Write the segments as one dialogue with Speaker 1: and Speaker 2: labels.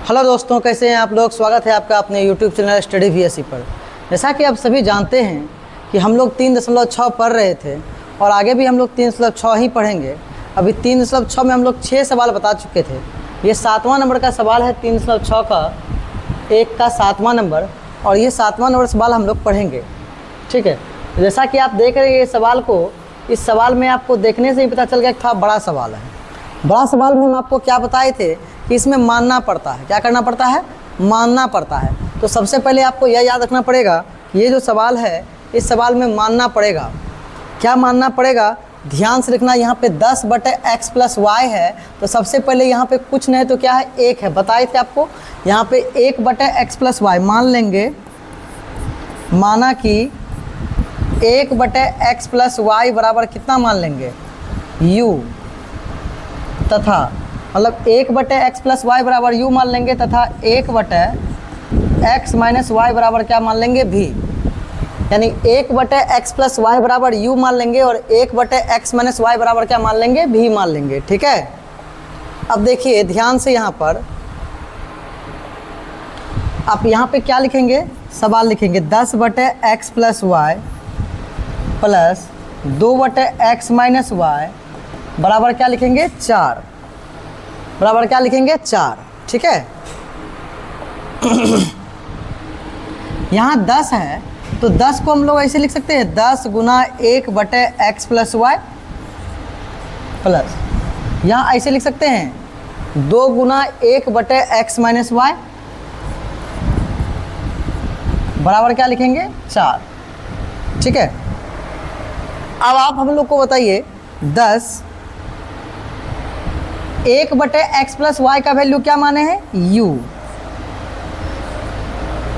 Speaker 1: Hello दोस्तों, कैसे हैं आप लोग। स्वागत है आपका अपने यूट्यूब चैनल स्टडी वीएससी पर। जैसा कि आप सभी जानते हैं कि हम लोग 3.6 पढ़ रहे थे और आगे भी हम लोग 3.6 ही पढ़ेंगे। अभी 3.6 में हम लोग 6 सवाल बता चुके थे। ये 7वां नंबर का सवाल है 3.6 का, 1 का 7वां नंबर, और ये 7वां नंबर सवाल हम लोग पढ़ेंगे। ठीक है, जैसा कि आप देख रहे हैं ये सवाल को, इस सवाल में आपको देखने से ही पता चल गया कि था बड़ा सवाल है। बड़ा सवाल में हम आपको क्या बताए थे कि इसमें मानना पड़ता है। क्या करना पड़ता है? मानना पड़ता है। तो सबसे पहले आपको यह याद रखना पड़ेगा कि ये जो सवाल है, इस सवाल में मानना पड़ेगा। क्या मानना पड़ेगा? ध्यान से लिखना। यहाँ पे 10/x + y है, तो सबसे पहले यहाँ पे कुछ नहीं तो क्या है, 1 है। बताए थे आपको यहाँ पे 1/x + y मान लेंगे। माना कि 1/x + y बराबर कितना मान लेंगे? u, तथा मतलब 1/x + y बराबर u मान लेंगे, तथा 1/x - y बराबर क्या मान लेंगे? v। यानी 1/x + y बराबर u मान लेंगे और 1/x - y बराबर क्या मान लेंगे? v मान लेंगे। ठीक है, अब देखिए ध्यान से, यहाँ पर आप यहाँ पे क्या लिखेंगे? सवाल लिखेंगे 10/x + y plus 2/x - y बराबर क्या लिखेंगे? 4। बराबर क्या लिखेंगे? 4। ठीक है, यहाँ 10 है तो 10 को हम लोग ऐसे लिख सकते हैं, 10 × 1/x + y प्लस यहाँ ऐसे लिख सकते हैं 2 × 1/x - y बराबर क्या लिखेंगे? 4। ठीक है, अब आप हम लोग को बताइए 10 1/x + y का वैल्यू क्या माने हैं? u।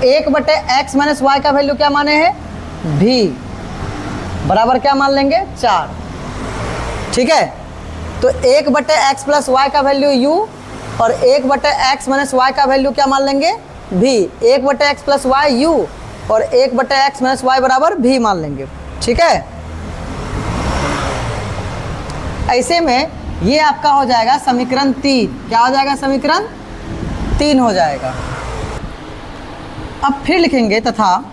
Speaker 1: 1/x - y का वैल्यू क्या माने हैं? v। बराबर क्या मान लेंगे? 4। ठीक है, तो 1/x + y का वैल्यू u और 1/x - y का वैल्यू क्या मान लेंगे? v। 1/x + y u और 1/x - y बराबर v मान लेंगे। ठीक है, ऐसे में ये आपका हो जाएगा समीकरण 3। क्या हो जाएगा? समीकरण 3 हो जाएगा। अब फिर लिखेंगे तथा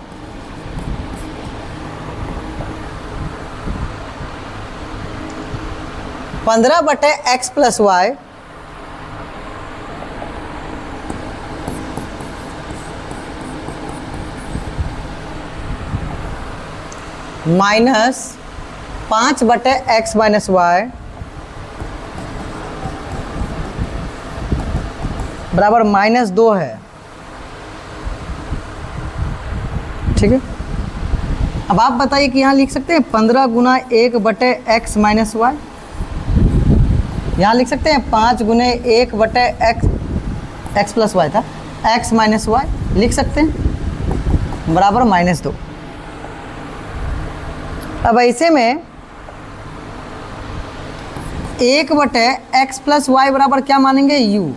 Speaker 1: 15/x + y minus 5/x - y बराबर -2 है। ठीक है, अब आप बताइए कि यहाँ लिख सकते हैं 15 × 1/x - y। यहाँ लिख सकते हैं 5 × 1/x, x + y था, x - y लिख सकते हैं बराबर -2। अब ऐसे में 1/x + y बराबर क्या मानेंगे? u।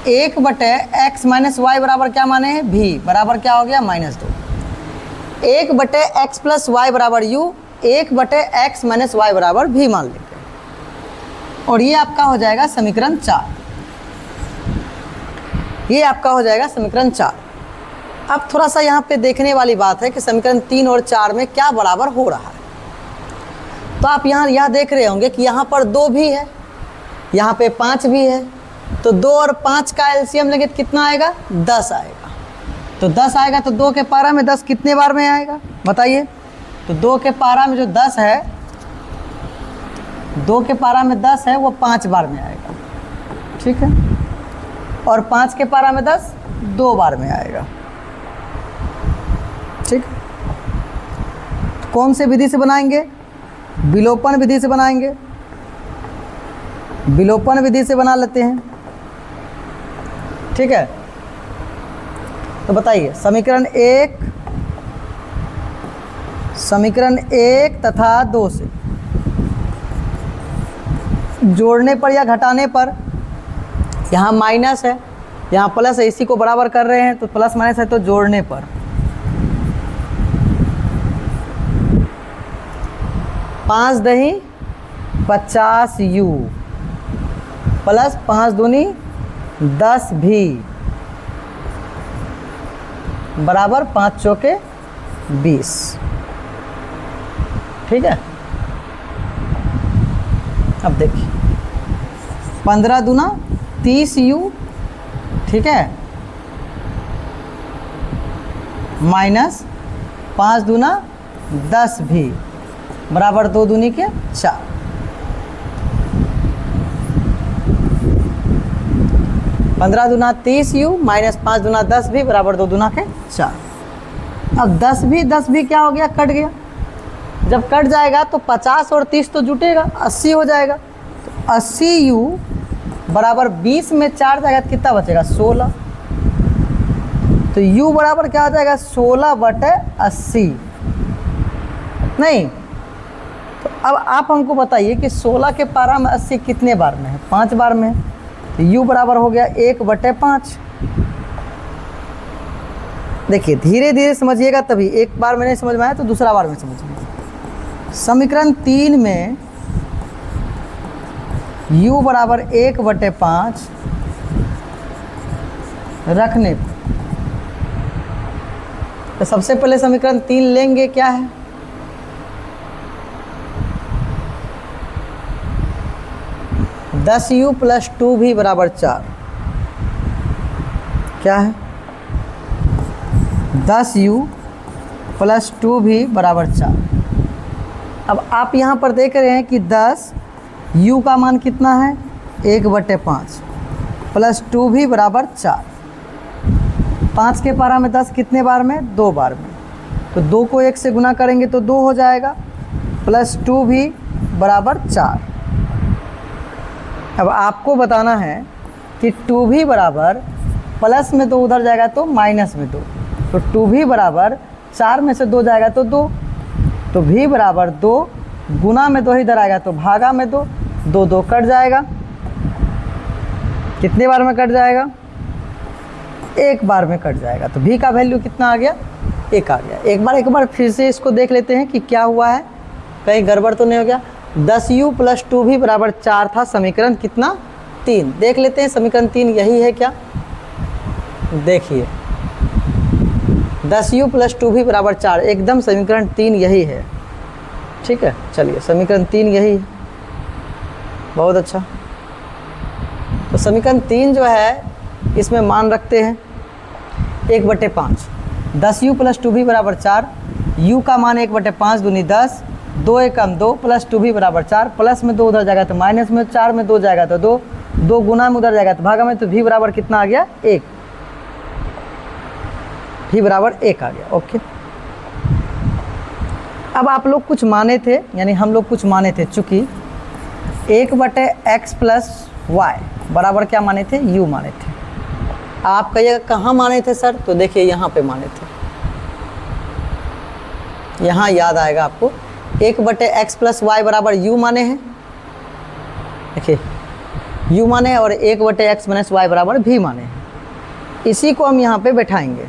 Speaker 1: 1/x - y बराबर क्या माने हैं? v। बराबर क्या हो गया? -2। 1/x + y बराबर u, 1/x - y बराबर v मान लेंगे और ये आपका हो जाएगा समीकरण 4। ये आपका हो जाएगा समीकरण 4। अब थोड़ा सा यहाँ पे देखने वाली बात है कि समीकरण 3 और 4 में क्या बराबर हो रहा है। तो आप यहाँ यह देख रहे होंगे कि यहाँ पर 2 भी है, यहाँ पे 5 भी है, तो 2 और 5 का एलसीएम लेंगे तो कितना आएगा? 10 आएगा। तो 10 आएगा तो 2 के पारा में 10 कितने बार में आएगा बताइए? तो 2 के पारा में जो 10 है, 2 के पारा में 10 है वो 5 बार में आएगा। ठीक है, और 5 के पारा में 10 2 बार में आएगा। ठीक, कौन से विधि से बनाएंगे? विलोपन विधि से बनाएंगे। विलोपन विधि से बना लेते हैं। ठीक है, तो बताइए समीकरण 1 तथा 2 से जोड़ने पर या घटाने पर, यहाँ माइनस है, यहाँ प्लस है, इसी को बराबर कर रहे हैं तो प्लस माइनस है, तो जोड़ने पर 5 × 10 = 50 u प्लस 5 दूनी 10 भी बराबर 5 चौके 20। ठीक है, अब देखिए 15 दूना 30u, ठीक है, माइनस 5 दूना 10 भी बराबर 2 दूनी के 4। 15 दूना 30u माइनस 5 दूना 10 भी बराबर 2 दूना के 4। अब 10 भी क्या हो गया, कट गया। जब कट जाएगा तो 50 और 30 तो जुटेगा, 80 हो जाएगा। तो 80u बराबर 20 में 4 जाएगा तो कितना बचेगा, 16। तो u बराबर क्या हो जाएगा, 16/80। नहीं, तो अब आप हमको बताइए कि 16 के पारा में 80 कितने बार में है, 5 बार में है। तो u बराबर हो गया 1/5। देखिए धीरे धीरे समझिएगा, तभी एक बार में नहीं समझ में आया तो दूसरा बार में समझिए। समीकरण 3 में u बराबर 1/5 रखने पर, तो सबसे पहले समीकरण 3 लेंगे, क्या है, दस u प्लस 2v बराबर 4। क्या है, 10u प्लस 2v बराबर 4। अब आप यहाँ पर देख रहे हैं कि 10 u का मान कितना है, 1/5 प्लस 2v बराबर 4। 5 के पारा में 10 कितने बार में, 2 बार में। तो 2 को 1 से गुना करेंगे तो 2 हो जाएगा, प्लस 2v बराबर 4। अब आपको बताना है कि 2v बराबर प्लस में 2 उधर जाएगा तो माइनस में 2, तो 2v बराबर 4 में से 2 जाएगा तो 2, तो v बराबर 2, गुना में 2 इधर आएगा तो भागा में 2, 2 2 कट जाएगा। कितने बार में कट जाएगा, एक बार में कट जाएगा। तो v का वैल्यू कितना आ गया, 1 आ गया। एक बार फिर से इसको देख लेते हैं कि क्या हुआ है, कहीं गड़बड़ तो नहीं हो गया। 10u प्लस 2v बराबर 4 था समीकरण कितना, 3। देख लेते हैं समीकरण 3 यही है क्या, देखिए 10u प्लस 2v बराबर 4, एकदम समीकरण 3 यही है। ठीक है, चलिए समीकरण 3 यही है, बहुत अच्छा। तो समीकरण 3 जो है इसमें मान रखते हैं 1/5। 10u प्लस 2v बराबर 4, u का मान 1/5 दूनी 10, 2 एकम 2 प्लस 2v बराबर 4, प्लस में 2 उधर जाएगा तो माइनस में, 4 में 2 जाएगा तो 2, 2 गुना में उधर जाएगा तो भागा में, तो v बराबर कितना आ गया, 1। v बराबर 1 आ गया, ओके। अब आप लोग कुछ माने थे, यानी हम लोग कुछ माने थे, चूँकि 1/x प्लस y बराबर क्या माने थे, u माने थे। आप कहिएगा कहाँ माने थे सर, तो देखिए यहाँ पे माने थे, यहाँ याद आएगा आपको। 1/x प्लस y बराबर u माने हैं, देखिए u माने, और 1/x माइनस y बराबर v माने हैं। इसी को हम यहाँ पे बैठाएंगे।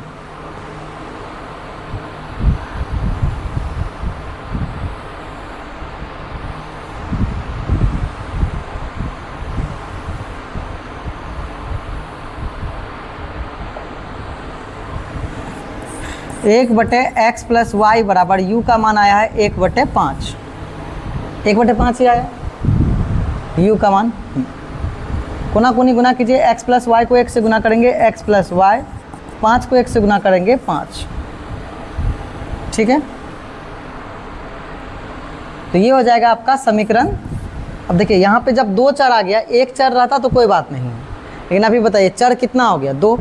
Speaker 1: एक बटे एक्स प्लस वाई बराबर u का मान आया है 1/5। 1/5 ही आया u का मान। कोना कोनी गुना कीजिए, x प्लस वाई को 1 से गुना करेंगे x प्लस वाई, 5 को 1 से गुना करेंगे 5। ठीक है, तो ये हो जाएगा आपका समीकरण। अब देखिए यहाँ पे जब 2 चर आ गया, 1 चर रहता तो कोई बात नहीं है, लेकिन अभी बताइए चर कितना हो गया, 2।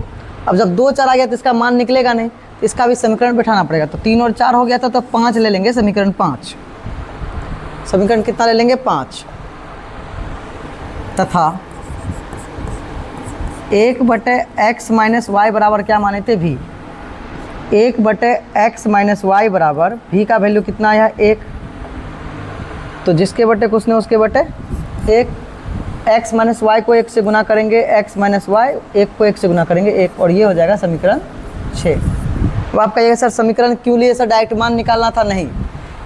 Speaker 1: अब जब 2 चर आ गया तो इसका मान निकलेगा नहीं, तो इसका भी समीकरण बैठाना पड़ेगा। तो 3 और 4 हो गया था, तो 5 ले लेंगे, समीकरण 5। समीकरण कितना ले लेंगे, 5। तथा 1/x माइनस वाई बराबर क्या माने थे, v। 1/x माइनस वाई बराबर v का वैल्यू कितना आया, 1। तो जिसके बटे कुछ नहीं उसके बटे 1। x माइनस वाई को 1 से गुना करेंगे, x माइनस वाई, 1 को 1 से गुना करेंगे 1, और ये हो जाएगा समीकरण 6। अब आप कहिएगा सर समीकरण क्यों लिए सर, डायरेक्ट मान निकालना था, नहीं,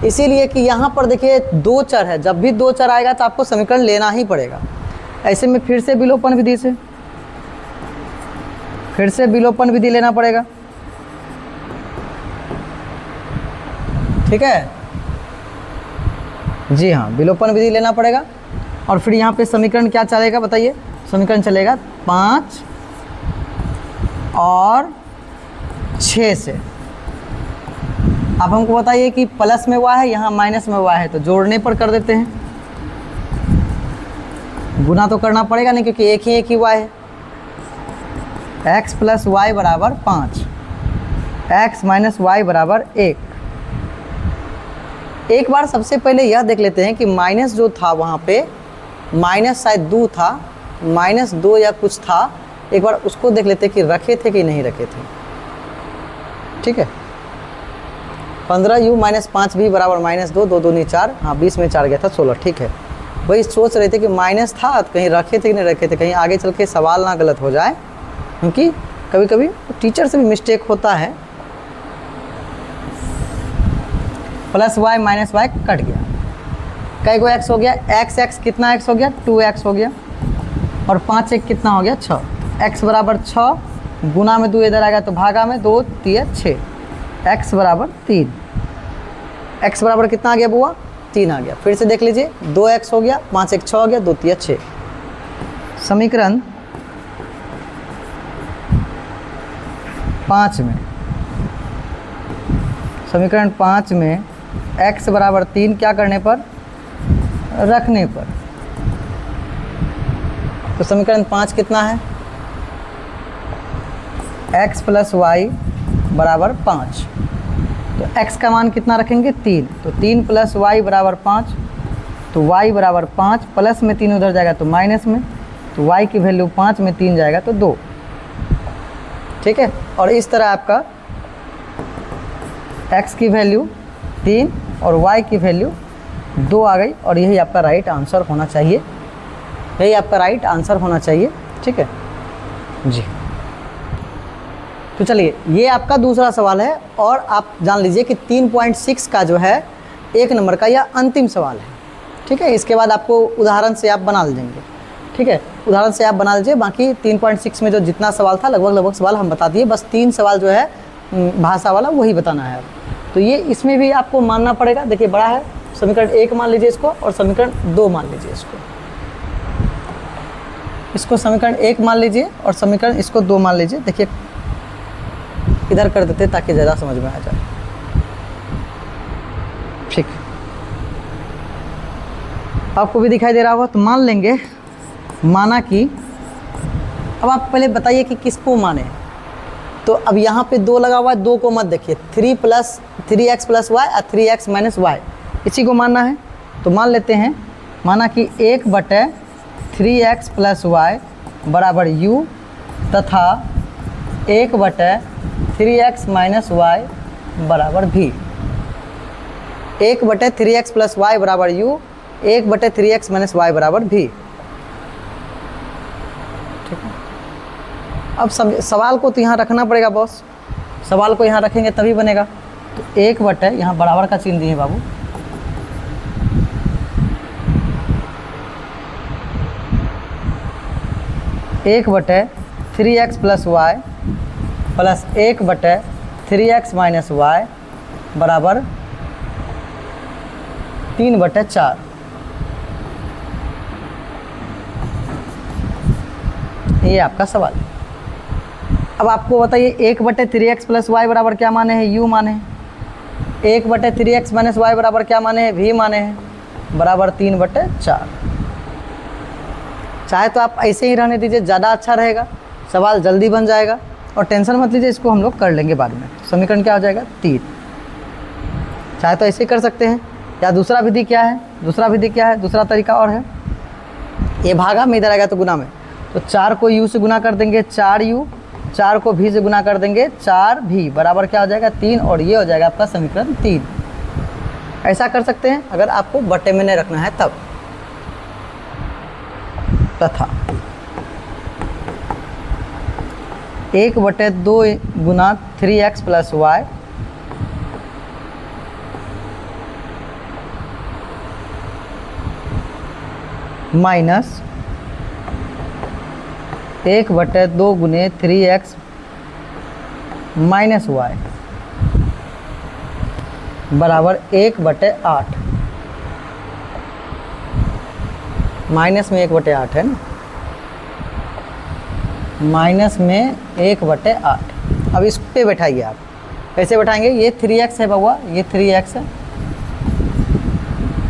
Speaker 1: इसीलिए कि यहाँ पर देखिए 2 चर है, जब भी 2 चर आएगा तो आपको समीकरण लेना ही पड़ेगा। ऐसे में फिर से विलोपन विधि से फिर से विलोपन विधि लेना पड़ेगा, ठीक है जी हाँ, विलोपन विधि लेना पड़ेगा। और फिर यहाँ पे समीकरण क्या चलेगा बताइए, समीकरण चलेगा 5 और 6 से। अब हमको बताइए कि प्लस में y है, यहाँ माइनस में y है, तो जोड़ने पर कर देते हैं। गुना तो करना पड़ेगा नहीं, क्योंकि एक ही y है। x प्लस वाई बराबर 5, x माइनस वाई बराबर 1। एक बार सबसे पहले यह देख लेते हैं कि माइनस जो था वहाँ पे, माइनस शायद 2 था, -2 या कुछ था। एक बार उसको देख लेते हैं कि रखे थे कि नहीं रखे थे, ठीक है। 15u माइनस 5v बराबर -2, 2 दूनी 4, हाँ 20 में 4 गया था 16, ठीक है। वही सोच रहे थे कि माइनस था तो कहीं रखे थे कि नहीं रखे थे, कहीं आगे चल के सवाल ना गलत हो जाए, क्योंकि कभी कभी टीचर से भी मिस्टेक होता है। Plus Y minus Y cut गया, कई गो x हो गया, x कितना x हो गया, 2x हो गया, और 5 1 कितना हो गया 6, x बराबर 6, गुना में 2 इधर आएगा तो भागा में 2 3 6, x बराबर 3। x बराबर कितना आ गया बुआ, 3 आ गया। फिर से देख लीजिए, 2x हो गया, 5 1 6 हो गया, 2 3 6। समीकरण 5 में, समीकरण 5 में x बराबर 3 क्या करने पर, रखने पर। तो समीकरण 5 कितना है, x प्लस वाई बराबर 5। तो x का मान कितना रखेंगे, 3, तो 3 प्लस वाई बराबर 5, तो y बराबर 5, प्लस में 3 उधर जाएगा तो माइनस में, तो y की वैल्यू 5 में 3 जाएगा तो 2, ठीक है। और इस तरह आपका x की वैल्यू 3 और y की वैल्यू 2 आ गई, और यही आपका राइट आंसर होना चाहिए, यही आपका राइट आंसर होना चाहिए, ठीक है जी। तो चलिए, ये आपका दूसरा सवाल है, और आप जान लीजिए कि 3.6 का जो है 1 नंबर का यह अंतिम सवाल है, ठीक है। इसके बाद आपको उदाहरण से आप बना लीजिए, ठीक है, उदाहरण से आप बना लीजिए। बाकी 3.6 में जो जितना सवाल था लगभग सवाल हम बता दिए, बस 3 सवाल जो है भाषा वाला वही बताना है। तो ये इसमें भी आपको मानना पड़ेगा। देखिए बड़ा है, समीकरण 1 मान लीजिए इसको, और समीकरण 2 मान लीजिए इसको समीकरण 1 मान लीजिए और समीकरण इसको 2 मान लीजिए। देखिए इधर कर देते ताकि ज़्यादा समझ में आ जाए, ठीक। आपको भी दिखाई दे रहा होगा, तो मान लेंगे, माना कि, अब आप पहले बताइए कि किसको माने। तो अब यहाँ पे 2 लगा हुआ है, 2 को मत देखिए, 3x प्लस वाई और 3x माइनस वाई, इसी को मानना है। तो मान लेते हैं, माना कि 1/3x प्लस वाई बराबर u तथा 1/3x माइनस वाई बराबर v। 1/3x प्लस वाई बराबर u, 1/3x माइनस वाई बराबर v, ठीक है। अब सवाल को तो यहाँ रखना पड़ेगा बॉस, सवाल को यहाँ रखेंगे तभी बनेगा। तो 1/, यहाँ बराबर का चिन्ह दिए बाबू, एक बटे 3x plus Y plus 1/3x minus Y बराबर 3/4। ये आपका सवाल है। अब आपको बताइए 1/3x प्लस वाई बराबर क्या माने हैं, u माने हैं। 1/3x माइनस वाई बराबर क्या माने हैं, v माने हैं, बराबर 3/4। चाहे तो आप ऐसे ही रहने दीजिए, ज़्यादा अच्छा रहेगा, सवाल जल्दी बन जाएगा, और टेंशन मत लीजिए, इसको हम लोग कर लेंगे बाद में। समीकरण क्या हो जाएगा, 3। चाहे तो ऐसे ही कर सकते हैं, या दूसरा विधि क्या है, दूसरा विधि क्या है, दूसरा तरीका और है, ये भागा में इधर आएगा तो गुना में, तो 4 को u से गुना कर देंगे 4u, 4 को v से गुना कर देंगे 4v, बराबर क्या हो जाएगा 3, और ये हो जाएगा आपका समीकरण 3। ऐसा कर सकते हैं अगर आपको बटे में नहीं रखना है तब। तथा 1/2 गुना 3x प्लस वाई माइनस 1/2 गुने 3x माइनस वाई बराबर 1/8। माइनस में 1/8 है ना, माइनस में 1/8। अब इस पे बैठाइए आप। कैसे बैठाएंगे? ये 3x है बउआ, ये 3x है।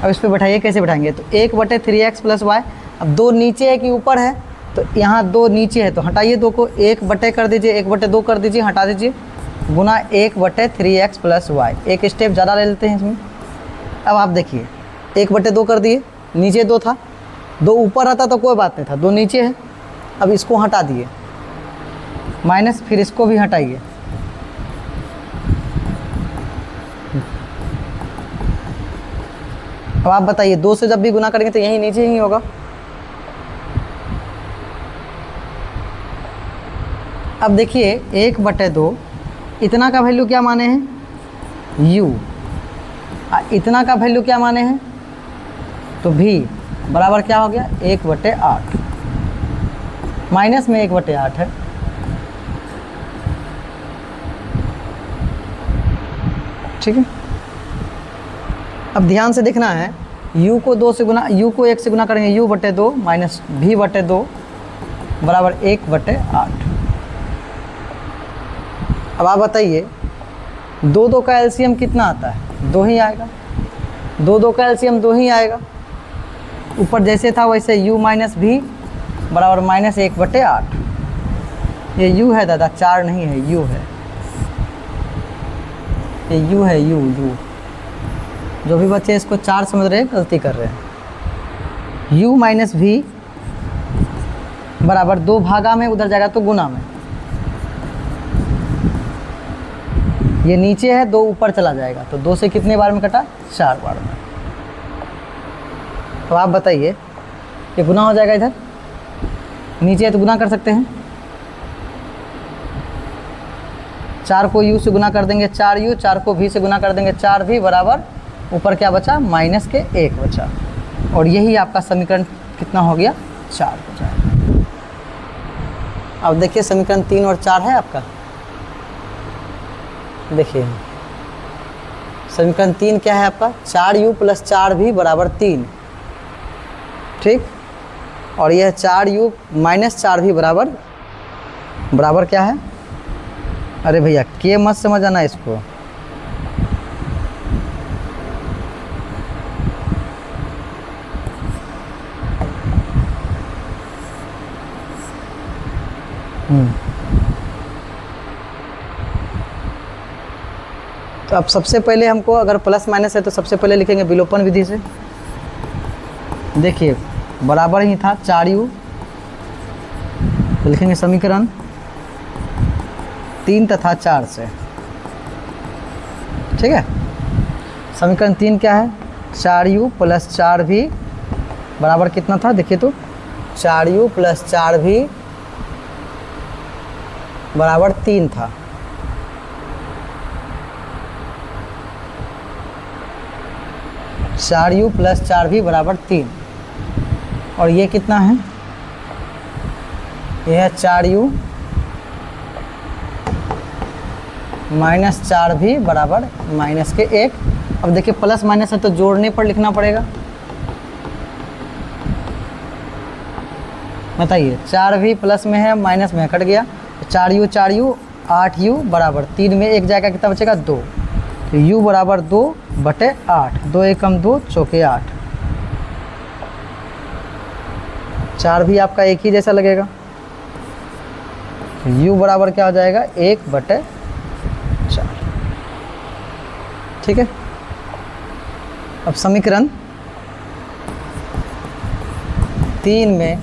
Speaker 1: अब इस पे बैठाइए, कैसे बैठाएंगे? तो 1/3x प्लस वाई। अब 2 नीचे है कि ऊपर है? तो यहाँ 2 नीचे है, तो हटाइए 2 को, 1/2 कर दीजिए, 1/2 कर दीजिए, हटा दीजिए, गुना 1/3x प्लस वाई। एक स्टेप ज़्यादा ले लेते हैं इसमें। अब आप देखिए 1/2 कर दिए, नीचे 2 था, 2 ऊपर रहता तो कोई बात नहीं था, 2 नीचे है। अब इसको हटा दिए माइनस, फिर इसको भी हटाइए। अब आप बताइए 2 से जब भी गुना करेंगे तो यही नीचे ही होगा। अब देखिए 1/2, इतना का वैल्यू क्या माने हैं? u। इतना का वैल्यू क्या माने हैं? तो v बराबर क्या हो गया? 1/8। माइनस में 1/8 है। ठीक है। अब ध्यान से देखना है, u को 2 से गुना, u को 1 से गुना करेंगे, u/2 माइनस v/2 बराबर 1/8। अब आप बताइए 2 का एलसीएम कितना आता है? 2 ही आएगा। 2 का एलसीएम 2 ही आएगा। ऊपर जैसे था वैसे u माइनस v बराबर माइनस 1/8। ये u है दादा, 4 नहीं है, u है, ये u है, u। जो भी बच्चे इसको 4 समझ रहे हैं गलती कर रहे हैं। u माइनस v बराबर 2 भागा में उधर जाएगा तो गुना में, ये नीचे है, 2 ऊपर चला जाएगा, तो 2 से कितने बार में कटा? 4 बार में। तो आप बताइए ये गुना हो जाएगा, इधर नीचे है तो गुना कर सकते हैं। 4 को u से गुना कर देंगे 4u, 4 को v से गुना कर देंगे 4v बराबर ऊपर क्या बचा? माइनस के 1 बचा। और यही आपका समीकरण कितना हो गया? 4 बचा। अब देखिए समीकरण 3 और 4 है आपका। देखिए समीकरण 3 क्या है आपका? 4u प्लस 4v बराबर 3। ठीक। और यह 4u माइनस 4v बराबर क्या है? अरे भैया के मत समझ आना इसको। तो अब सबसे पहले हमको, अगर प्लस माइनस है तो सबसे पहले लिखेंगे विलोपन विधि से। देखिए बराबर ही था 4u, तो लिखेंगे समीकरण 3 तथा 4 से। ठीक है। समीकरण 3 क्या है? 4u प्लस 4v बराबर कितना था? देखिए तो 4u प्लस 4v बराबर 3 था। चार यू प्लस 4v बराबर 3। और ये कितना है? यह है 4u माइनस 4v बराबर माइनस के 1। अब देखिए प्लस माइनस है तो जोड़ने पर लिखना पड़ेगा। बताइए 4v प्लस में है, माइनस में कट गया, 4u 8u बराबर 3 में 1 जाएगा, कितना बचेगा? 2। तो u बराबर 2/8। 2 एकम 2 चौके 8। 4 भी आपका एक ही जैसा लगेगा, तो u बराबर क्या हो जाएगा? 1/4। ठीक है। अब समीकरण 3 में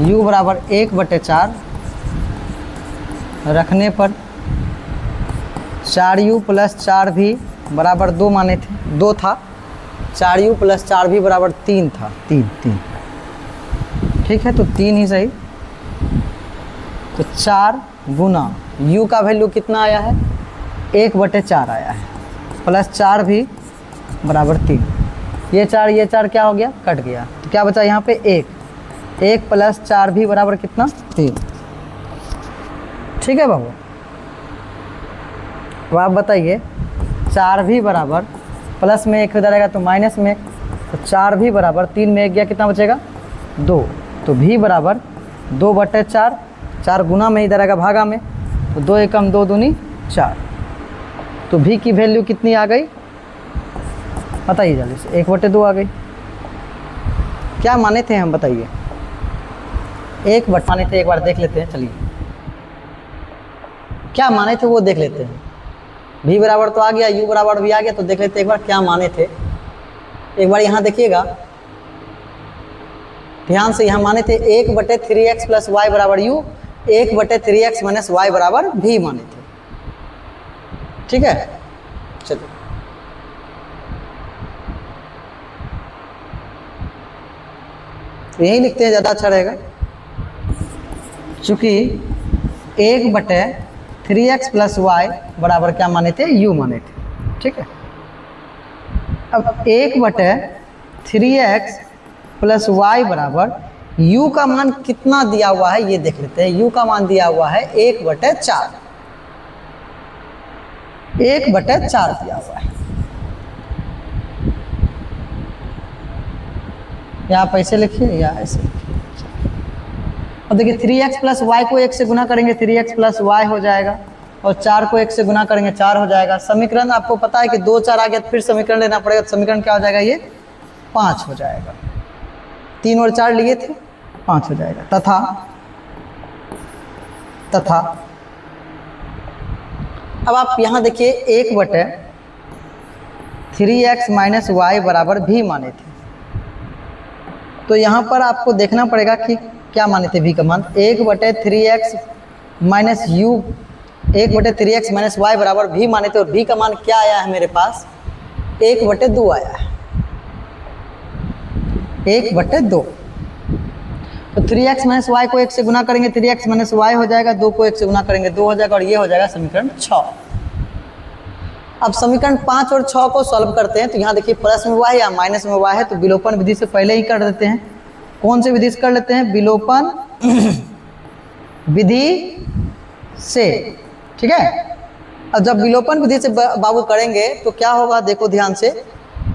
Speaker 1: u बराबर 1/4 रखने पर 4u प्लस 4v बराबर 2 माने थे, 2 था। 4u प्लस 4v बराबर 3 था, 3। ठीक है, तो 3 ही सही। तो 4 गुना u का वैल्यू कितना आया है? 1/4 आया है, प्लस 4v बराबर 3। ये 4 क्या हो गया? कट गया। तो क्या बचा यहाँ पे? 1 प्लस 4v बराबर कितना? 3। ठीक है बाबू। अब आप बताइए 4 भी बराबर प्लस में 1 इधर आएगा तो माइनस में 1, तो 4 भी बराबर 3 में 1 गया कितना बचेगा 2, तो भी बराबर 2/4, 4 गुना में इधर आएगा भागा में, तो 2 एकम 2 दूनी 4, तो भी की वैल्यू कितनी आ गई बताइए जल्दी से, 1/2 आ गई। क्या माने थे हम बताइए, 1 माने थे, एक बार देख लेते हैं, चलिए क्या माने थे वो देख लेते हैं। भी बराबर तो आ गया, यू बराबर भी आ गया, तो देख लेते हैं एक बार क्या माने थे। एक बार यहाँ देखिएगा ध्यान से, यहाँ माने थे 1/3x प्लस वाई बराबर यू, 1/3x माइनस वाई बराबर भी माने थे। ठीक है, चलिए तो यही लिखते हैं, ज़्यादा अच्छा रहेगा, चूँकि 1/3x प्लस वाई बराबर क्या माने थे यू माने थे। ठीक है, अब 1/3x प्लस वाई बराबर u का मान कितना दिया हुआ है ये देख लेते हैं। u का मान दिया हुआ है 1/4, 1/4 दिया हुआ है। या आप ऐसे लिखिए या ऐसे लिखिए। और देखिए 3x प्लस वाई को 1 से गुना करेंगे 3x प्लस वाई हो जाएगा, और 4 को 1 से गुना करेंगे 4 हो जाएगा। समीकरण आपको पता है कि 2 4 आ गया तो फिर समीकरण लेना पड़ेगा, तो समीकरण क्या हो जाएगा ये 5 हो जाएगा। 3 और 4 लिए थे 5 हो जाएगा। तथा अब आप यहाँ देखिए 1/3x माइनस वाई बराबर भी माने थे, तो यहाँ पर आपको देखना पड़ेगा कि क्या माने थे भी का मान। 1/3x minus you, 1/3x minus Y बराबर भी माने थे, और भी का मान क्या आया है मेरे पास 1/2 आया है, 1/2। तो 3x माइनस वाई को 1 से गुना करेंगे 3x माइनस वाई हो जाएगा, 2 को 1 से गुना करेंगे 2 हो जाएगा, और ये हो जाएगा समीकरण 6। अब समीकरण 5 और 6 को सॉल्व करते हैं, तो यहाँ देखिए प्लस में y या माइनस में y है, तो विलोपन विधि से पहले ही कर देते हैं। कौन से विधि से कर लेते हैं, विलोपन विधि से। ठीक है, अब जब विलोपन विधि से बाबू करेंगे तो क्या होगा देखो ध्यान से,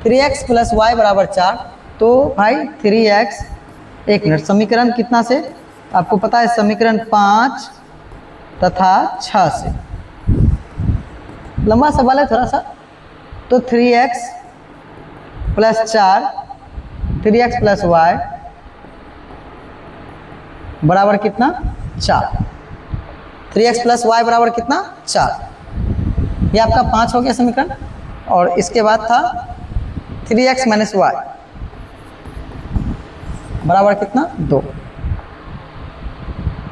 Speaker 1: 3x प्लस वाई बराबर 4, तो भाई 3x, एक मिनट, समीकरण कितना से आपको पता है, समीकरण 5 तथा 6 से। लंबा सवाल है थोड़ा सा, तो 3x plus 4, 3x plus Y बराबर कितना 4, 3x प्लस वाई बराबर कितना 4, ये आपका 5 हो गया समीकरण। और इसके बाद था 3x माइनस वाई बराबर कितना 2,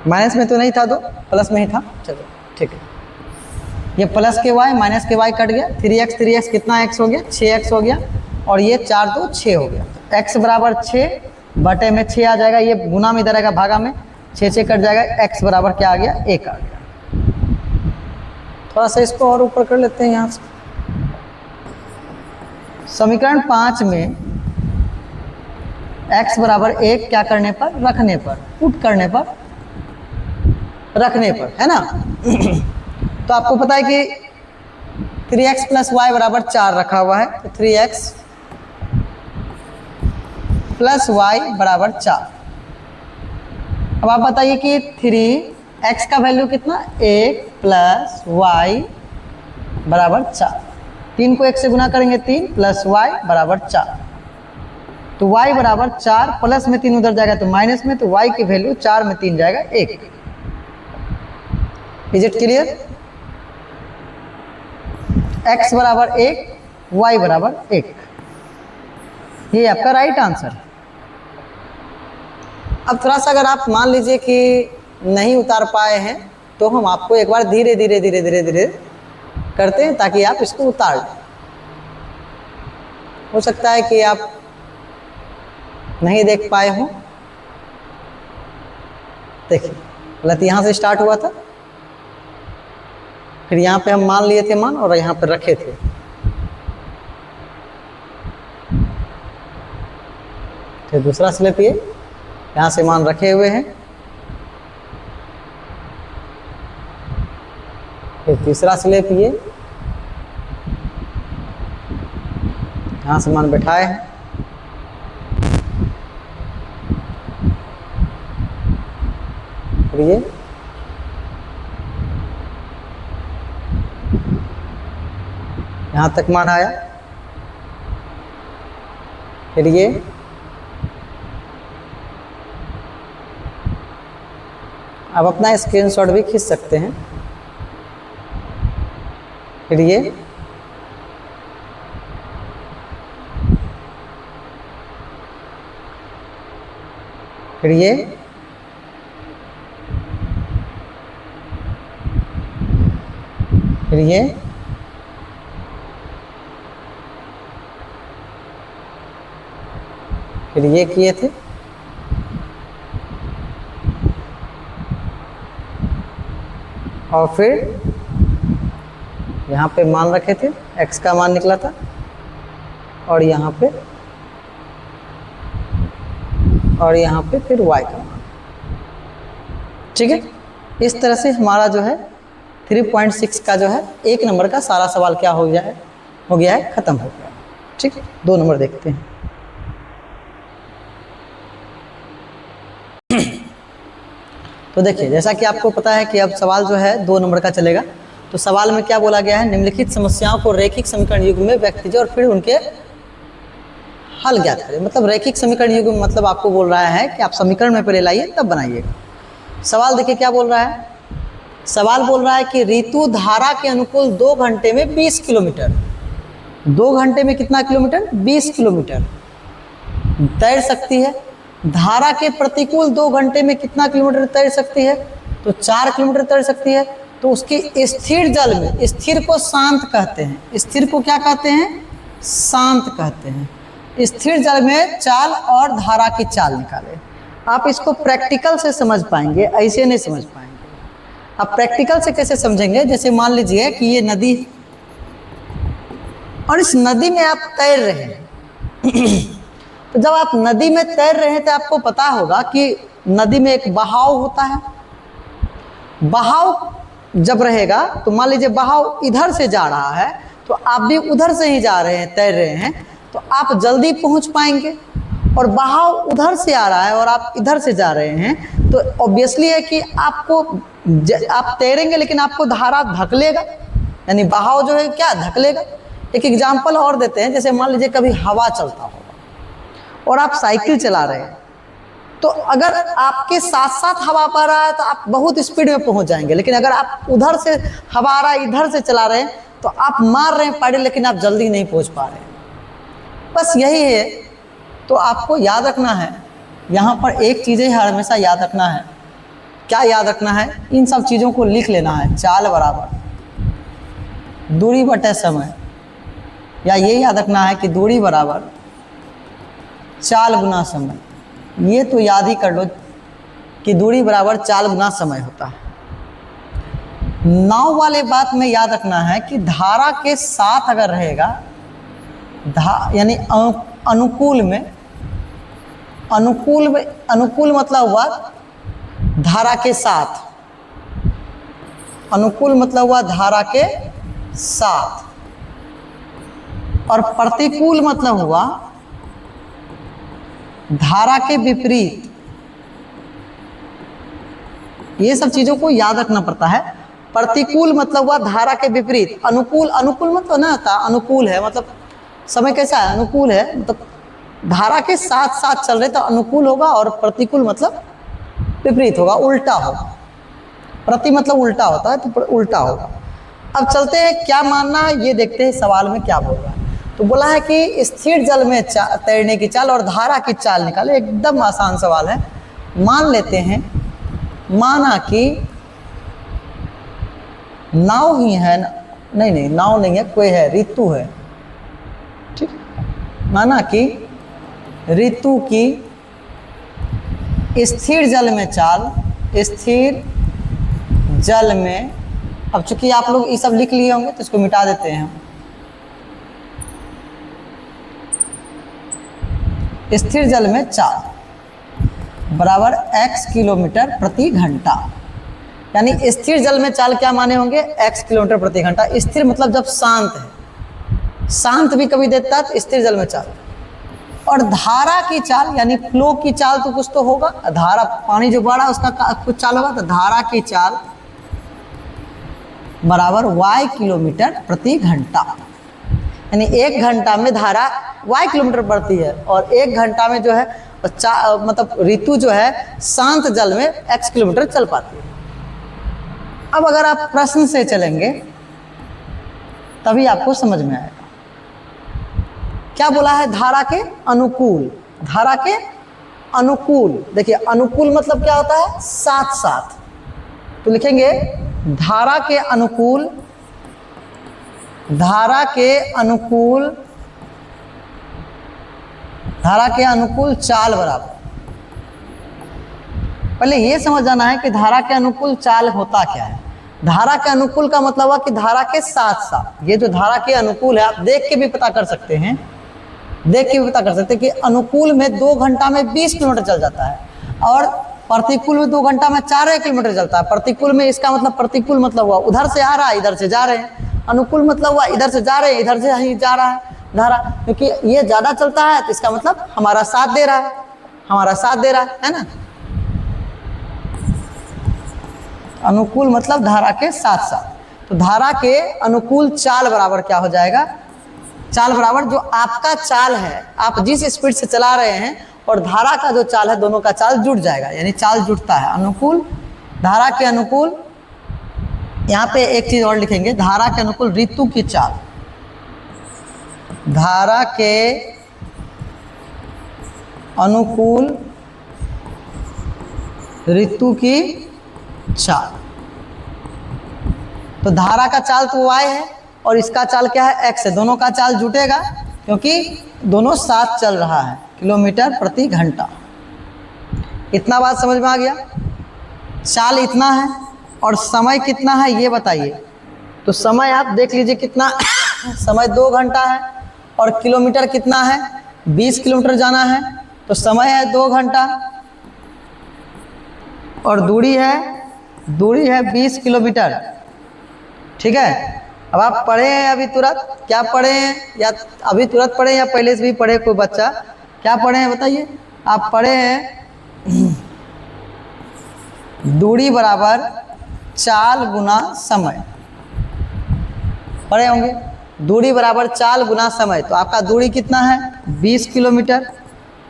Speaker 1: माइनस में तो नहीं था 2, प्लस में ही था। चलो ठीक है, ये प्लस के y माइनस के y कट गया, 3x कितना x हो गया 6x हो गया, और ये 4 2 6 हो गया। x बराबर 6 बटे में 6 आ जाएगा, ये गुना में इधर आएगा भागा में, 6 कट जाएगा, x बराबर क्या आ गया 1 आ गया। थोड़ा सा इसको और ऊपर कर लेते हैं यहाँ से। समीकरण 5 में x बराबर 1 क्या करने पर, रखने पर, पुट करने पर, रखने पर, है ना। तो आपको पता है कि 3x प्लस वाई बराबर 4 रखा हुआ है, तो 3x प्लस वाई बराबर 4। अब आप बताइए कि 3x का वैल्यू कितना 1 प्लस वाई बराबर 4, 3 को 1 से गुना करेंगे 3 प्लस वाई बराबर 4, तो y बराबर 4, प्लस में 3 उधर जाएगा तो माइनस में, तो y की वैल्यू 4 में 3 जाएगा 1। Is it clear. x बराबर 1, y बराबर 1, ये आपका राइट आंसर है। अब थोड़ा सा अगर आप मान लीजिए कि नहीं उतार पाए हैं, तो हम आपको एक बार धीरे धीरे धीरे धीरे धीरे करते हैं ताकि आप इसको उतार लें। हो सकता है कि आप नहीं देख पाए हो। देखिए गलत यहाँ से स्टार्ट हुआ था, फिर यहाँ पे हम मान लिए थे मान, और यहाँ पे रखे थे। फिर दूसरा स्लिप ये यहाँ से मान रखे हुए हैं, तीसरा स्लेब ये यहाँ सामान बैठाए हैं, और ये यहाँ तक मान आया। फिर ये अब अपना स्क्रीनशॉट भी खींच सकते हैं। फिर ये फिर ये फिर ये फिर ये किए थे। और फिर यहाँ पे मान रखे थे, x का मान निकला था, और यहाँ पे फिर y का मान। ठीक है, इस तरह से हमारा जो है 3.6 का जो है 1 नंबर का सारा सवाल क्या हो गया है ख़त्म हो गया। ठीक है, 2 नंबर देखते हैं। तो देखिए, जैसा कि आपको पता है कि अब सवाल जो है 2 नंबर का चलेगा। तो सवाल में क्या बोला गया है, निम्नलिखित समस्याओं को रैखिक समीकरण युग में व्यक्त कीजिए और फिर उनके हल ज्ञात करें। मतलब रैखिक समीकरण युग में मतलब आपको बोल रहा है कि आप समीकरण में पहले लाइए तब बनाइएगा। सवाल देखिए क्या बोल रहा है। सवाल बोल रहा है कि ऋतु धारा के अनुकूल 2 घंटे में 20 किलोमीटर, 2 घंटे में कितना किलोमीटर, 20 किलोमीटर तैर सकती है। धारा के प्रतिकूल 2 घंटे में कितना किलोमीटर तैर सकती है, तो 4 किलोमीटर तैर सकती है। तो उसकी स्थिर जल में, स्थिर को शांत कहते हैं, स्थिर को क्या कहते हैं, शांत कहते हैं। स्थिर जल में चाल और धारा की चाल निकालें। आप इसको प्रैक्टिकल से समझ पाएंगे, ऐसे नहीं समझ पाएंगे। आप प्रैक्टिकल से कैसे समझेंगे, जैसे मान लीजिए कि ये नदी और इस नदी में आप तैर रहे हैं तो जब आप नदी में तैर रहे हैं तो आपको पता होगा कि नदी में एक बहाव होता है। बहाव जब रहेगा तो मान लीजिए बहाव इधर से जा रहा है तो आप भी उधर से ही जा रहे हैं, तैर रहे हैं, तो आप जल्दी पहुंच पाएंगे। और बहाव उधर से आ रहा है और आप इधर से जा रहे हैं तो ऑब्वियसली है कि आपको आप तैरेंगे लेकिन आपको धारा धकेलेगा, यानी बहाव जो है क्या धकेलेगा। एक एग्जाम्पल और देते हैं, जैसे मान लीजिए कभी हवा चलता होगा और आप साइकिल चला रहे हैं, तो अगर आपके साथ साथ हवा आ रहा है तो आप बहुत स्पीड में पहुंच जाएंगे। लेकिन अगर आप उधर से हवा आ रहा है इधर से चला रहे हैं तो आप मार रहे हैं पैडल लेकिन आप जल्दी नहीं पहुंच पा रहे हैं। बस यही है। तो आपको याद रखना है, यहाँ पर एक चीज़ें हमेशा याद रखना है। क्या याद रखना है, इन सब चीज़ों को लिख लेना है। चाल बराबर दूरी बटे समय, या ये याद रखना है कि दूरी बराबर चाल गुना समय। ये तो याद ही कर लो कि दूरी बराबर चाल गुना समय होता है। नाव वाले बात में याद रखना है कि धारा के साथ अगर रहेगा, यानी अनुकूल में, अनुकूल मतलब हुआ धारा के साथ, अनुकूल मतलब हुआ धारा के साथ, और प्रतिकूल मतलब हुआ धारा के विपरीत। ये सब चीजों को याद रखना पड़ता है। प्रतिकूल मतलब हुआ धारा के विपरीत। अनुकूल, अनुकूल मतलब ना था, अनुकूल है मतलब समय कैसा है, अनुकूल है, मतलब धारा के साथ साथ चल रहे तो अनुकूल होगा, और प्रतिकूल मतलब विपरीत होगा, उल्टा होगा। प्रति मतलब उल्टा होता है तो उल्टा होगा। अब चलते हैं क्या मानना है ये देखते हैं सवाल में क्या बोल रहा है। तो बोला है कि स्थिर जल में तैरने की चाल और धारा की चाल निकाले। एकदम आसान सवाल है। मान लेते हैं, माना कि नाव ही है, नहीं नाव नहीं है, कोई है, ऋतु है। ठीक, माना कि ऋतु की स्थिर जल में चाल, स्थिर जल में, अब चूंकि आप लोग ये सब लिख लिए होंगे तो इसको मिटा देते हैं हम। स्थिर जल में चाल बराबर x किलोमीटर प्रति घंटा। यानी स्थिर जल में चाल क्या माने होंगे, x किलोमीटर प्रति घंटा। स्थिर मतलब जब शांत है, शांत भी कभी देता है तो स्थिर जल में चाल। और धारा की चाल यानी फ्लो की चाल तो कुछ तो होगा, धारा पानी जो बढ़ा उसका कुछ चाल होगा, तो धारा की चाल बराबर y किलोमीटर प्रति घंटा। यानी 1 घंटा में धारा y किलोमीटर बढ़ती है और 1 घंटा में जो है मतलब ऋतु जो है शांत जल में x किलोमीटर चल पाती है। अब अगर आप प्रश्न से चलेंगे तभी आपको समझ में आएगा। क्या बोला है, धारा के अनुकूल, धारा के अनुकूल। देखिए अनुकूल मतलब क्या होता है, साथ साथ। तो लिखेंगे धारा के अनुकूल, धारा के अनुकूल, धारा के अनुकूल चाल बराबर। पहले ये समझ जाना है कि धारा के अनुकूल चाल होता क्या है। धारा के अनुकूल का मतलब हुआ कि धारा के साथ साथ। ये जो धारा के अनुकूल है आप देख के भी पता कर सकते हैं, देख के भी पता कर सकते हैं कि अनुकूल में 2 घंटा में 20 किलोमीटर चल जाता है और प्रतिकूल में 2 घंटा में 4 किलोमीटर चलता है। प्रतिकूल में इसका मतलब, प्रतिकूल मतलब हुआ उधर से आ रहा है इधर से जा रहे हैं। अनुकूल मतलब हुआ इधर से जा रहे हैं इधर से ही जा रहा है धारा, क्योंकि ये ज़्यादा चलता है तो इसका मतलब हमारा साथ दे रहा है, हमारा साथ दे रहा है ना। अनुकूल मतलब धारा के साथ साथ। तो धारा के अनुकूल चाल बराबर क्या हो जाएगा, चाल बराबर जो आपका चाल है, आप जिस स्पीड से चला रहे हैं और धारा का जो चाल है, दोनों का चाल जुड़ जाएगा, यानी चाल जुड़ता है। अनुकूल, धारा के अनुकूल। यहाँ पे एक चीज और लिखेंगे, धारा के अनुकूल ऋतु की चाल, धारा के अनुकूल ऋतु की चाल। तो धारा का चाल तो y है और इसका चाल क्या है, x है। दोनों का चाल जुटेगा क्योंकि दोनों साथ चल रहा है, किलोमीटर प्रति घंटा। इतना बात समझ में आ गया। चाल इतना है और समय कितना है ये बताइए। तो समय आप देख लीजिए कितना समय 2 घंटा है और किलोमीटर कितना है, 20 किलोमीटर जाना है तो समय है 2 घंटा और दूरी है 20 किलोमीटर। ठीक है। अब आप पढ़े हैं अभी तुरंत, क्या पढ़े हैं, या अभी तुरंत पढ़े या पहले से भी पढ़े कोई बच्चा, क्या पढ़े हैं बताइए। आप पढ़े हैं दूरी बराबर चाल गुना समय, पढ़े होंगे। दूरी बराबर चाल गुना समय। तो आपका दूरी कितना है, 20 किलोमीटर।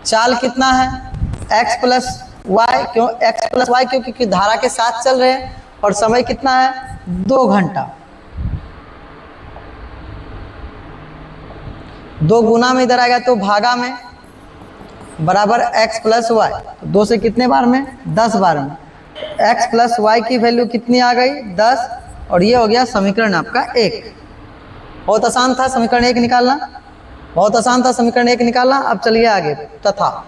Speaker 1: चाल कितना है, x प्लस वाई। क्यों x प्लस वाई, क्योंकि धारा के साथ चल रहे हैं। और समय कितना है, 2 घंटा। 2 गुना में इधर आएगा तो भागा में, बराबर x प्लस वाई। तो 2 से कितने बार में, 10 बार में। x प्लस वाई की वैल्यू कितनी आ गई, 10। और ये हो गया समीकरण आपका 1। बहुत आसान था समीकरण 1 निकालना, बहुत आसान था समीकरण 1 निकालना। अब चलिए आगे। तथा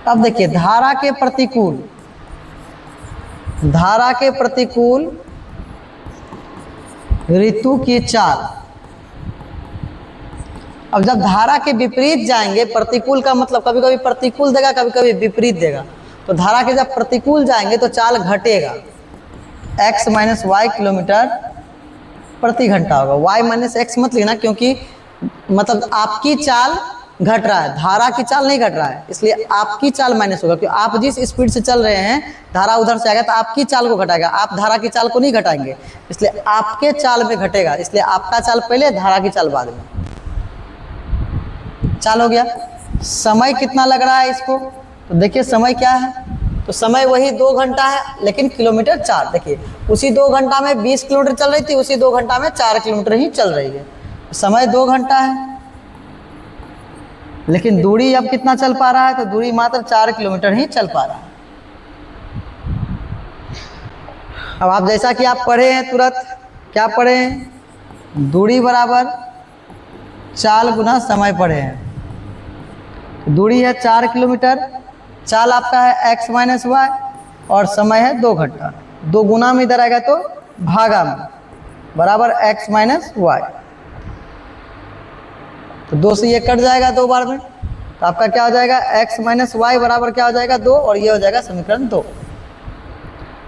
Speaker 1: अब देखिए धारा के प्रतिकूल, धारा के प्रतिकूल ऋतु की चाल। अब जब धारा के विपरीत जाएंगे, प्रतिकूल का मतलब कभी कभी प्रतिकूल देगा, कभी कभी विपरीत देगा। तो धारा के जब प्रतिकूल जाएंगे तो चाल घटेगा, x माइनस वाई किलोमीटर प्रति घंटा होगा। y माइनस एक्स मत लिखना, क्योंकि मतलब आपकी चाल घट रहा है, धारा की चाल नहीं घट रहा है, इसलिए आपकी चाल माइनस होगा। क्योंकि आप जिस स्पीड से चल रहे हैं, धारा उधर से आएगा तो आपकी चाल को घटाएगा, आप धारा की चाल को नहीं घटाएंगे, इसलिए आपके चाल में घटेगा। इसलिए आपका चाल पहले, धारा की चाल बाद में। चाल हो गया। समय कितना लग रहा है इसको, तो देखिए समय क्या है, तो समय वही 2 घंटा है लेकिन किलोमीटर 4। देखिए उसी 2 घंटा में 20 किलोमीटर चल रही थी, उसी 2 घंटा में 4 किलोमीटर ही चल रही है। समय 2 घंटा है लेकिन दूरी अब कितना चल पा रहा है, तो दूरी मात्र 4 किलोमीटर ही चल पा रहा है। अब आप जैसा कि आप पढ़े हैं तुरंत, क्या पढ़े हैं, दूरी बराबर चाल गुना समय पढ़े हैं। दूरी है 4 किलोमीटर, चाल आपका है x माइनस वाई और समय है 2 घंटा। 2 गुना में इधर आएगा तो भागा में, बराबर x माइनस वाई। तो 2 से ये कट जाएगा 2 बार में, तो आपका क्या हो जाएगा, x माइनस वाई बराबर क्या हो जाएगा, 2। और ये हो जाएगा समीकरण 2।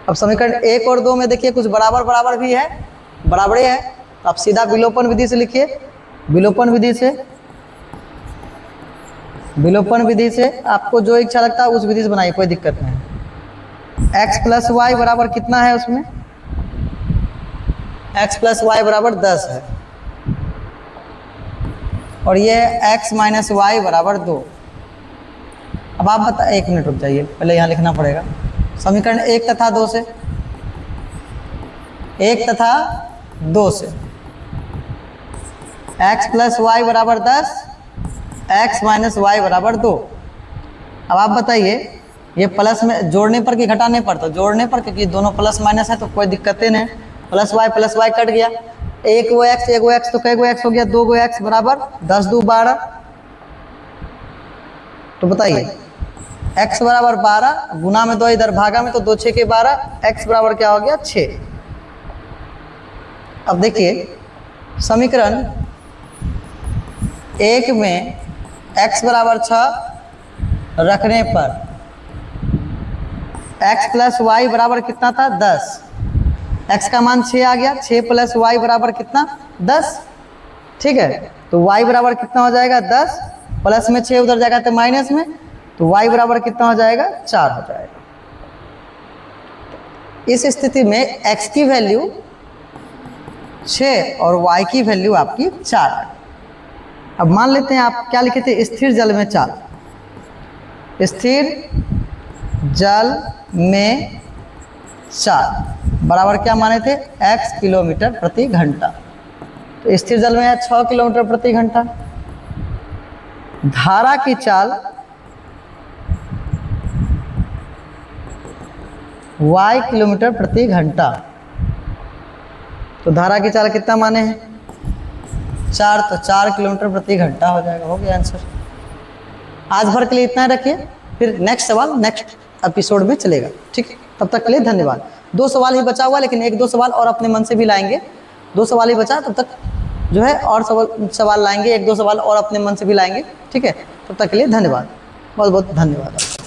Speaker 1: अब समीकरण 1 और 2 में देखिए कुछ बराबर बराबर भी है, बराबरे है, तो आप सीधा विलोपन विधि से लिखिए। विलोपन विधि से आपको जो इच्छा लगता है उस विधि से बनाइए, कोई दिक्कत नहीं। x प्लस वाई बराबर कितना है उसमें, x प्लस वाई बराबर 10 है, और ये x माइनस वाई बराबर 2। अब आप बता, 1 मिनट रुक जाइए, पहले यहाँ लिखना पड़ेगा। समीकरण 1 तथा 2 से, 1 तथा 2 से x प्लस वाई बराबर 10, x माइनस वाई बराबर 2। अब आप बताइए, ये प्लस में जोड़ने पर कि घटाने पर? तो जोड़ने पर, क्योंकि दोनों प्लस माइनस है तो कोई दिक्कत ही नहीं। प्लस वाई कट गया, एक गो एक्स तो कई गो एक्स हो गया, 2 गो एक्स बराबर 10 2 12। तो बताइए x बराबर 12, गुना में 2 इधर भागा में, तो 2 6 के 12, x बराबर क्या हो गया 6। अब देखिए समीकरण 1 में x बराबर 6 रखने पर x प्लस वाई बराबर कितना था 10, x का मान 6 आ गया, 6 प्लस वाई बराबर कितना 10, ठीक है। तो y बराबर कितना हो जाएगा 10, प्लस में 6 उधर जाएगा तो माइनस में, तो y बराबर कितना हो जाएगा 4 हो जाएगा। इस स्थिति में x की वैल्यू 6 और y की वैल्यू आपकी 4 आ गई। अब मान लेते हैं आप क्या लिखे थे, स्थिर जल में चाल। स्थिर जल में चाल बराबर क्या माने थे, x किलोमीटर प्रति घंटा। तो स्थिर जल में है 6 किलोमीटर प्रति घंटा। धारा की चाल y किलोमीटर प्रति घंटा। तो धारा की चाल कितना माने हैं 4, तो 4 किलोमीटर प्रति घंटा हो जाएगा। हो गया आंसर। आज भर के लिए इतना रखिए, फिर नेक्स्ट सवाल नेक्स्ट एपिसोड में चलेगा, ठीक है। तब तक के लिए धन्यवाद। 2 सवाल ही बचा हुआ, लेकिन 1-2 सवाल और अपने मन से भी लाएंगे। 2 सवाल ही बचा, तब तक जो है और सवाल लाएंगे, 1-2 सवाल और अपने मन से भी लाएंगे, ठीक है। तब तक के लिए धन्यवाद, बहुत बहुत धन्यवाद।